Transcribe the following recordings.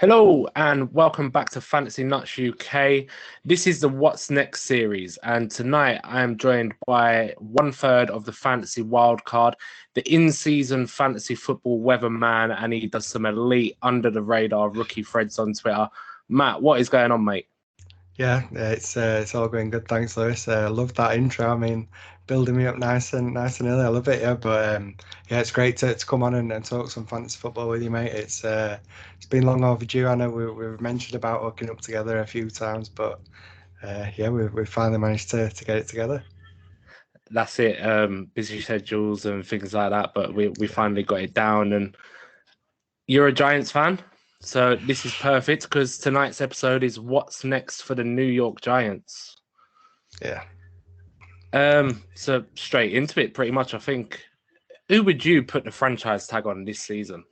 Hello and welcome back to Fantasy Nuts UK. This is the What's Next series, and tonight I am joined by one third of the Fantasy Wildcard, the in-season fantasy football weatherman, and he does some elite under the radar rookie threads on Twitter. Matt, what is going on, mate? Yeah, it's all going good. Thanks, Lewis. I love that intro. I mean, building me up nice and early. I love it. Yeah, but yeah, it's great to come on and talk some fantasy football with you, mate. It's been long overdue. I know we've mentioned about hooking up together a few times, but yeah, we finally managed to get it together. That's it. Busy schedules and things like that, but we Yeah, finally got it down. And you're a Giants fan, so this is perfect because tonight's episode is what's next for the New York Giants. yeah. So straight into it, pretty much. I think. Who would you put the franchise tag on this season?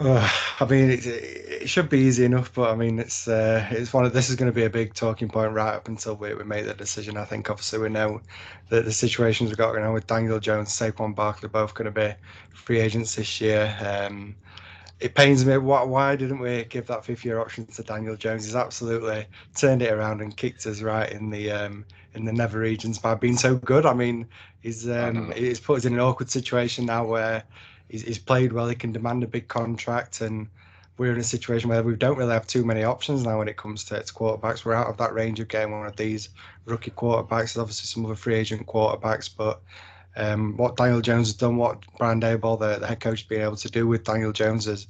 I mean, it should be easy enough, but I mean, it's one of this is going to be a big talking point right up until we make the decision. I think obviously we know that the situations we've got going on with Daniel Jones, Saquon Barkley, both going to be free agents this year. It pains me. Why didn't we give that fifth-year option to Daniel Jones? He's absolutely turned it around and kicked us right in the nether regions by being so good. I mean, I know. he's put us in an awkward situation now where he's played well. He can demand a big contract, and we're in a situation where we don't really have too many options now when it comes to quarterbacks. We're out of that range of getting one of these rookie quarterbacks. There's obviously some other free agent quarterbacks, but what Daniel Jones has done, what Brian Daboll, the head coach, has been able to do with Daniel Jones has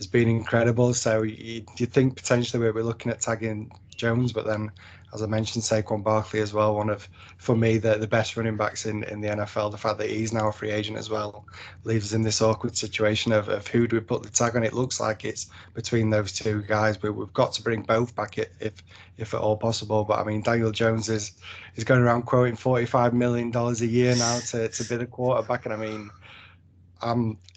been incredible. So you think potentially we're looking at tagging Jones, but then, as I mentioned, Saquon Barkley as well, one of, for me, the best running backs in the NFL. The fact that he's now a free agent as well leaves us in this awkward situation of who do we put the tag on. It looks like it's between those two guys, but we've got to bring both back if at all possible. But I mean, Daniel Jones is going around quoting $45 million a year now to be the quarterback, and I mean,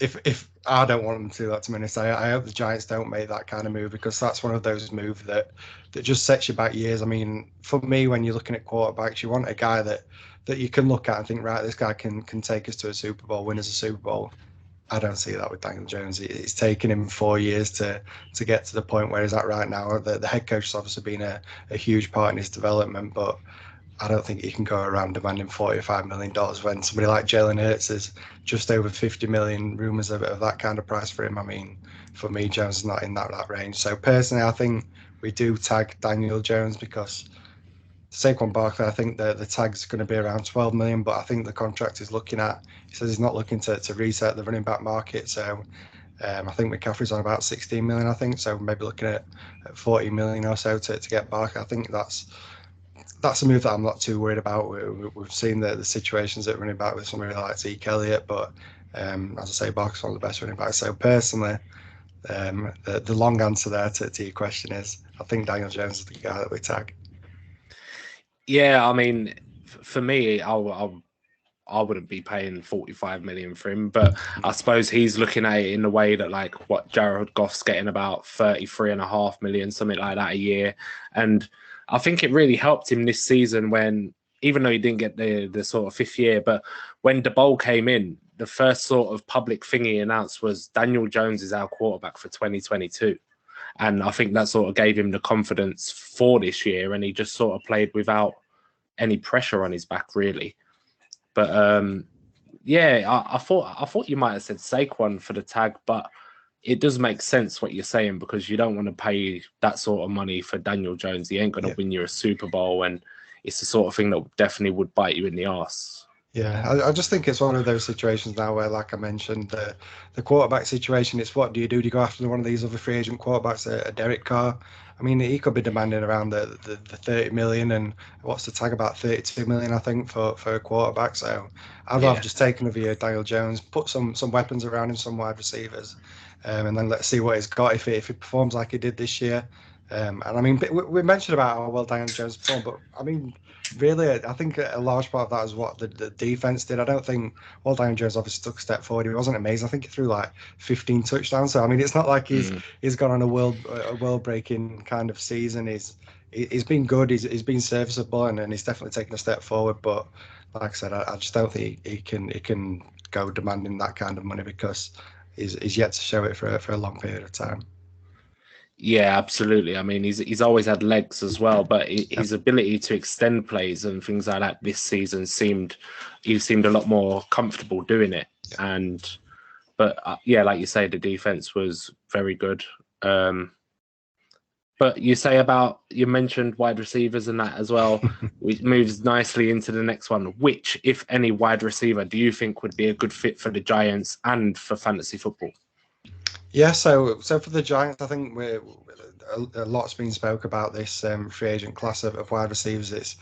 if I don't want them to do that to Minnesota, I hope the Giants don't make that kind of move because that's one of those moves that just sets you back years. I mean, for me, when you're looking at quarterbacks, you want a guy that you can look at and think, right, this guy can take us to a Super Bowl, win us a Super Bowl. I don't see that with Daniel Jones. It's taken him 4 years to get to the point where he's at right now. The head coach has obviously been a huge part in his development, but I don't think he can go around demanding $45 million when somebody like Jalen Hurts is just over 50 million. Rumors of that kind of price for him. I mean, for me, Jones is not in that range. So personally, I think we do tag Daniel Jones because Saquon Barkley, I think the tag's going to be around 12 million, but I think the contract is looking at. He says he's not looking to reset the running back market. So I think McCaffrey's on about 16 million. I think so. Maybe looking at 40 million or so to get Barkley. I think that's a move that I'm not too worried about. We've seen the situations that running back with somebody like Zeke Elliott, but as I say, Barker's one of the best running backs. So personally, the long answer there to your question is I think Daniel Jones is the guy that we tag. Yeah, I mean, for me, I wouldn't be paying 45 million for him, but I suppose he's looking at it in the way that like what Jared Goff's getting about 33.5 million, something like that a year. And I think it really helped him this season when, even though he didn't get the sort of fifth year, but when DeBoll came in, the first sort of public thing he announced was Daniel Jones is our quarterback for 2022. And I think that sort of gave him the confidence for this year. And he just sort of played without any pressure on his back, really. But yeah, I thought you might have said Saquon for the tag, but it does make sense what you're saying because you don't want to pay that sort of money for Daniel Jones. He ain't going to Yeah. win you a Super Bowl, and it's the sort of thing that definitely would bite you in the ass. Yeah, I just think it's one of those situations now where, like I mentioned, the quarterback situation. It's what do you do? Do you go after one of these other free agent quarterbacks, a Derek Carr? I mean, he could be demanding around the 30 million, and what's the tag about 32 million, I think, for a quarterback. So I'd rather Yeah, just take another year, Daniel Jones, put some weapons around him, some wide receivers, and then let's see what he's got if he performs like he did this year. And I mean, we mentioned about how well Daniel Jones performed, but I mean, really, I think a large part of that is what the defense did. I don't think, well, Daniel Jones obviously took a step forward. He wasn't amazing. I think he threw like 15 touchdowns. So I mean, it's not like mm. he's gone on a world breaking kind of season. He's been good. He's been serviceable, and he's definitely taken a step forward. But like I said, I just don't think he can go demanding that kind of money because he's yet to show it for a long period of time. Yeah, absolutely. I mean, he's always had legs as well, but his ability to extend plays and things like that this season he seemed a lot more comfortable doing it. But yeah, like you say, the defense was very good. But you mentioned wide receivers and that as well, which moves nicely into the next one. Which, if any, wide receiver do you think would be a good fit for the Giants and for fantasy football? Yeah, so for the Giants, I think a lot's been spoke about this free agent class of wide receivers. It's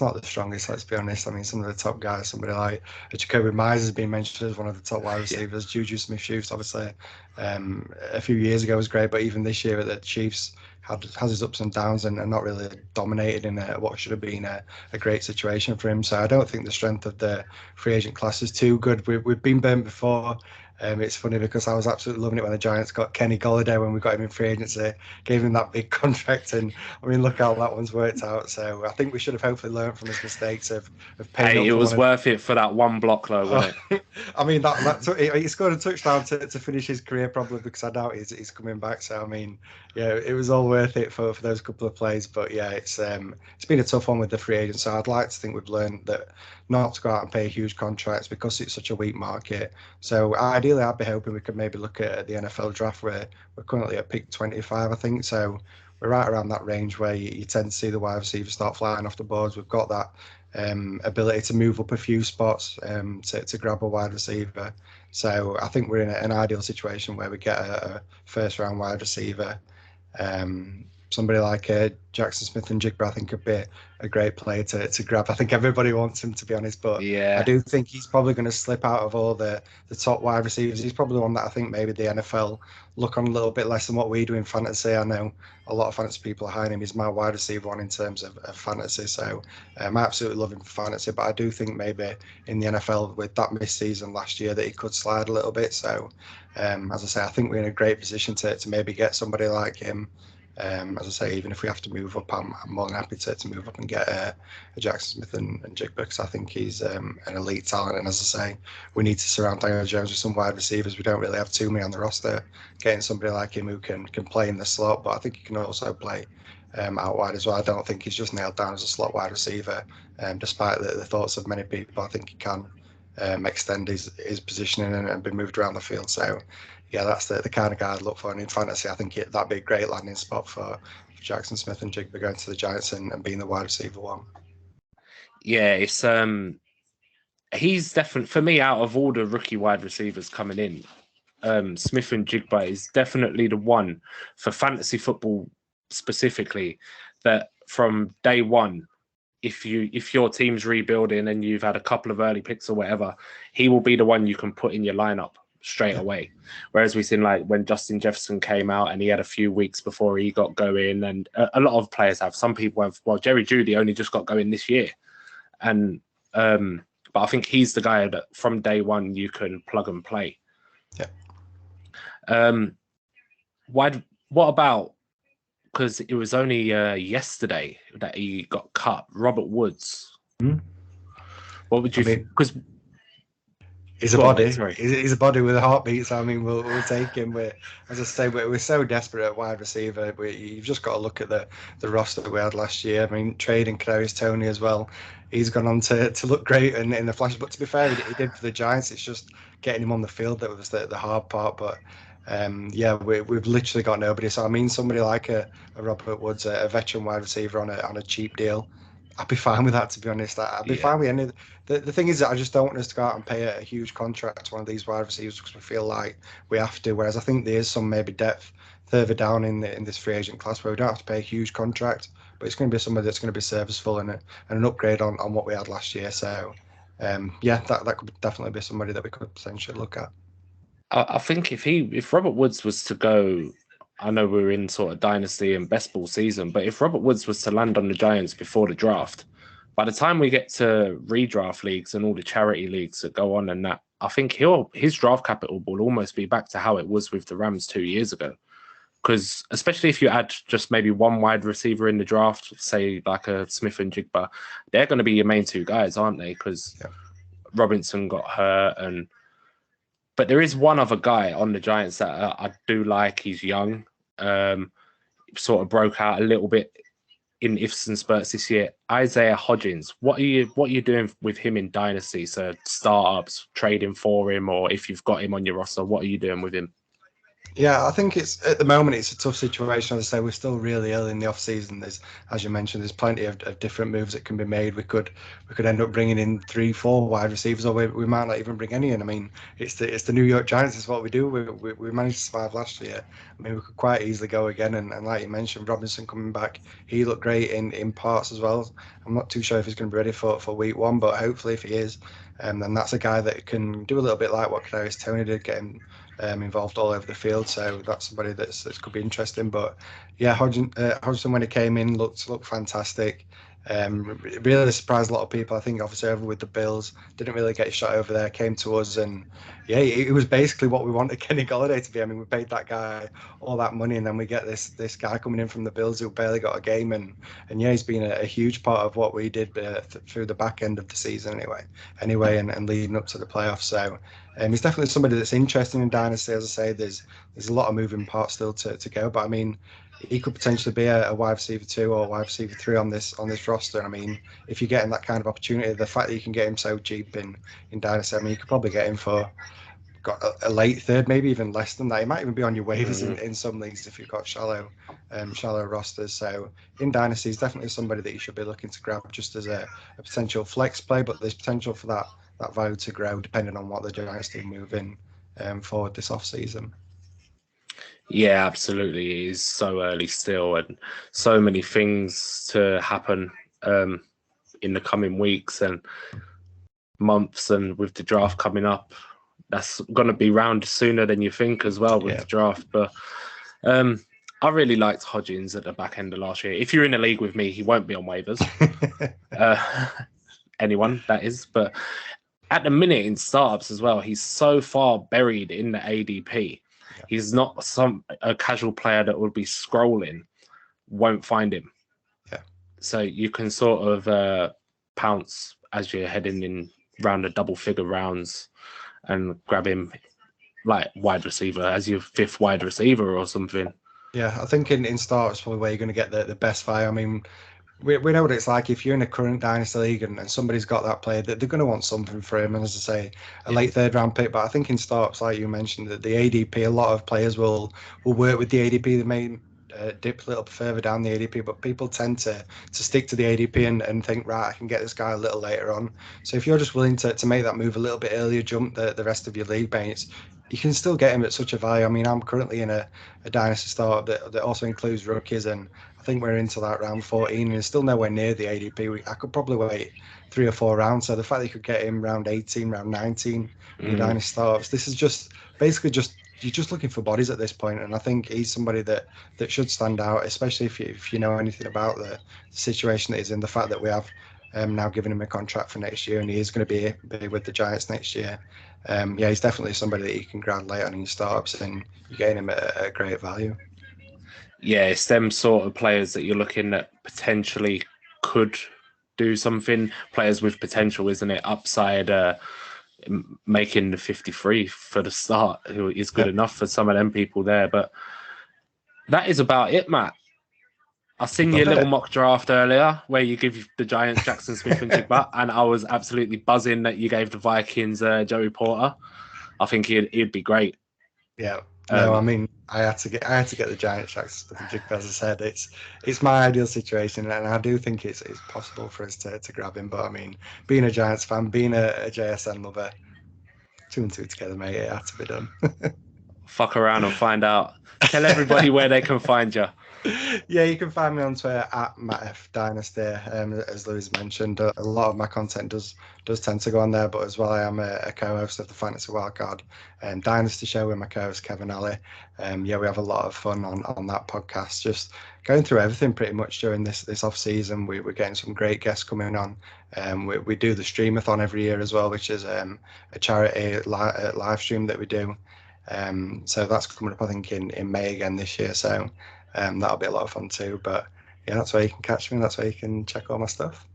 not the strongest, let's be honest. I mean, some of the top guys, somebody like Jacoby Myers has been mentioned as one of the top wide Yeah. receivers. Juju Smith-Schuster, obviously, a few years ago was great, but even this year at the Chiefs has his ups and downs and not really dominated in what should have been a great situation for him. So I don't think the strength of the free agent class is too good. We've been burnt before. It's funny because I was absolutely loving it when the Giants got Kenny Golladay when we got him in free agency, gave him that big contract, and I mean, look how that one's worked out. So I think we should have hopefully learned from his mistakes of paying Hey, up it for was worth it for that one block, though, wasn't it? I mean, he scored a touchdown to finish his career probably because I doubt he's coming back. So I mean, yeah, it was all worth it for those couple of plays. But yeah, it's been a tough one with the free agents. So I'd like to think we've learned that not to go out and pay huge contracts because it's such a weak market. So ideally, I'd be hoping we could maybe look at the NFL draft where we're currently at pick 25, I think. So we're right around that range where you tend to see the wide receivers start flying off the boards. We've got that ability to move up a few spots to grab a wide receiver. So I think we're in an ideal situation where we get a first round wide receiver. Somebody like Jackson Smith-Njigba, I think, could be a great player to grab. I think everybody wants him, to be honest, but I Yeah. do think he's probably going to slip out of all the top wide receivers. He's probably one that I think maybe the NFL look on a little bit less than what we do in fantasy. I know a lot of fantasy people are hiding him. He's my wide receiver one in terms of fantasy, so I absolutely love him for fantasy, but I do think maybe in the NFL with that missed season last year that he could slide a little bit. So, as I say, I think we're in a great position to maybe get somebody like him. As I say, even if we have to move up, I'm more than happy to move up and get a Jackson Smith and Jigba because I think he's an elite talent. And as I say, we need to surround Daniel Jones with some wide receivers. We don't really have too many on the roster. Getting somebody like him who can play in the slot, but I think he can also play out wide as well. I don't think he's just nailed down as a slot wide receiver, despite the thoughts of many people. I think he can extend his positioning and be moved around the field. So yeah, that's the kind of guy I'd look for. And in fantasy, I think that'd be a great landing spot for Jackson Smith-Njigba going to the Giants and being the wide receiver one. Yeah, it's he's definitely, for me, out of all the rookie wide receivers coming in, Smith-Njigba is definitely the one for fantasy football specifically that from day one, if your team's rebuilding and you've had a couple of early picks or whatever, he will be the one you can put in your lineup straight away. Whereas we've seen like when Justin Jefferson came out and he had a few weeks before he got going, and a lot of players have. Some people have. Well, Jerry Jeudy only just got going this year, and but I think he's the guy that from day one you can plug and play. Yeah. What about, because it was only yesterday that he got cut, Robert Woods. Mm-hmm. What would you think? Because he's a body. He's a body with a heartbeat. So I mean, we'll take him. As I say, we're so desperate at wide receiver. You've just got to look at the roster that we had last year. I mean, trading Kadarius Toney as well. He's gone on to look great in the flash. But to be fair, he did for the Giants. It's just getting him on the field that was the hard part. But yeah, we've literally got nobody. So I mean, somebody like a Robert Woods, a veteran wide receiver on a cheap deal. I'd be fine with that, to be honest. I'd be fine with any. The thing is that I just don't want us to go out and pay a huge contract to one of these wide receivers because we feel like we have to. Whereas I think there is some maybe depth further down in this free agent class where we don't have to pay a huge contract, but it's going to be somebody that's going to be serviceable and an upgrade on what we had last year. So yeah, that could definitely be somebody that we could potentially look at. I think if Robert Woods was to go, I know we're in sort of dynasty and best ball season, but if Robert Woods was to land on the Giants before the draft, by the time we get to redraft leagues and all the charity leagues that go on and that, I think his draft capital will almost be back to how it was with the Rams 2 years ago. Because especially if you add just maybe one wide receiver in the draft, say like a Smith-Njigba, they're going to be your main two guys, aren't they? Because Robinson got hurt but there is one other guy on the Giants that I do like. He's young. sort of broke out a little bit in ifs and spurts this year. Isaiah Hodgins, what are you doing with him in Dynasty? So startups, trading for him, or if you've got him on your roster, what are you doing with him? Yeah, I think it's at the moment it's a tough situation. As I say, we're still really early in the off season. There's, as you mentioned, there's plenty of different moves that can be made. We could end up bringing in 3, 4 wide receivers, or we might not even bring any in. I mean, it's the New York Giants. It's what we do. We managed to survive last year. I mean, we could quite easily go again. And like you mentioned, Robinson coming back, he looked great in parts as well. I'm not too sure if he's going to be ready for week 1, but hopefully if he is, then that's a guy that can do a little bit like what Kadarius Toney did, get him involved all over the field. So that's somebody that could be interesting. But yeah, Hodgson when he came in looked fantastic. Really surprised a lot of people. I think obviously over with the Bills, didn't really get a shot over there, came to us, and yeah, it was basically what we wanted Kenny Golladay to be. I mean, we paid that guy all that money, and then we get this guy coming in from the Bills who barely got a game, and yeah, he's been a huge part of what we did through the back end of the season anyway, and leading up to the playoffs. So he's definitely somebody that's interesting in Dynasty. As I say, there's a lot of moving parts still to go, but I mean, he could potentially be a wide receiver 2 or wide receiver 3 on this roster. I mean, if you're getting that kind of opportunity, the fact that you can get him so cheap in Dynasty, I mean, you could probably get him for a late third, maybe even less than that. He might even be on your waivers in some leagues if you've got shallow rosters. So in Dynasty, he's definitely somebody that you should be looking to grab just as a potential flex play, but there's potential for that value to grow depending on what the Giants do moving forward this off season. Yeah, absolutely. It is so early still, and so many things to happen in the coming weeks and months, and with the draft coming up, that's going to be round sooner than you think as well with the draft. But I really liked Hodgins at the back end of last year. If you're in a league with me, he won't be on waivers. Anyone, that is. But at the minute in startups as well, he's so far buried in the ADP. Yeah. He's not a casual player that will be scrolling, won't find him. Yeah. So you can sort of pounce as you're heading in round the double figure rounds and grab him like wide receiver as your 5th wide receiver or something. Yeah, I think in startups probably where you're going to get the best value. I mean, we know what it's like if you're in a current Dynasty league and somebody's got that player, that they're going to want something for him. And as I say, a late 3rd round pick. But I think in startups, like you mentioned, that the ADP, a lot of players will work with the ADP. They may dip a little further down the ADP, but people tend to stick to the ADP and think, right, I can get this guy a little later on. So if you're just willing to make that move a little bit earlier, jump the rest of your league mates, you can still get him at such a value. I mean, I'm currently in a Dynasty startup that also includes rookies, and I think we're into that round 14 and it's still nowhere near the ADP. I could probably wait 3 or 4 rounds. So the fact that you could get him round 18, round 19 in your Dynasty startups, this is just basically you're just looking for bodies at this point, and I think he's somebody that should stand out, especially if you know anything about the situation that he's in. The fact that we have now given him a contract for next year, and he is going to be with the Giants next year. Yeah, he's definitely somebody that you can grab late on in your startups, and you're getting him at a great value. Yeah, it's them sort of players that you're looking at potentially could do something. Players with potential, isn't it? Upside. Making the 53 for the start, who is good enough for some of them people there. But that is about it, Matt. I seen your little mock draft earlier where you give the Giants Jackson Smith and Jigba, and I was absolutely buzzing that you gave the Vikings Joey Porter. I think he'd be great. Yeah. No, I mean, I had to get the Giants Jackson Smith and Jigba. As I said, it's my ideal situation, and I do think it's possible for us to grab him. But I mean, being a Giants fan, being a JSN lover, 2 and 2 together, mate, it had to be done. Fuck around and find out. Tell everybody where they can find you. Yeah, you can find me on Twitter at MattFDynasty. As Louis mentioned, a lot of my content does tend to go on there, but as well, I am a co-host of the Fantasy Wildcard Dynasty Show with my co-host Kevin Alley. Yeah, we have a lot of fun on that podcast, just going through everything pretty much during this off season. We're getting some great guests coming on. We do the Streamathon every year as well, which is a charity live stream that we do. So that's coming up, I think, in May again this year. So that'll be a lot of fun too. But yeah, that's where you can catch me. That's where you can check all my stuff.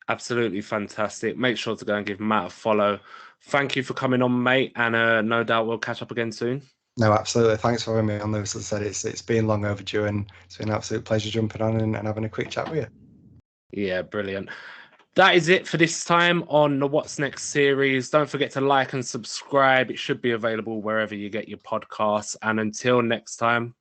Absolutely fantastic. Make sure to go and give Matt a follow. Thank you for coming on, mate. And no doubt we'll catch up again soon. No, absolutely. Thanks for having me on, Lewis. As I said, it's been long overdue, and it's been an absolute pleasure jumping on and having a quick chat with you. Yeah, brilliant. That is it for this time on the What's Next series. Don't forget to like and subscribe. It should be available wherever you get your podcasts. And until next time,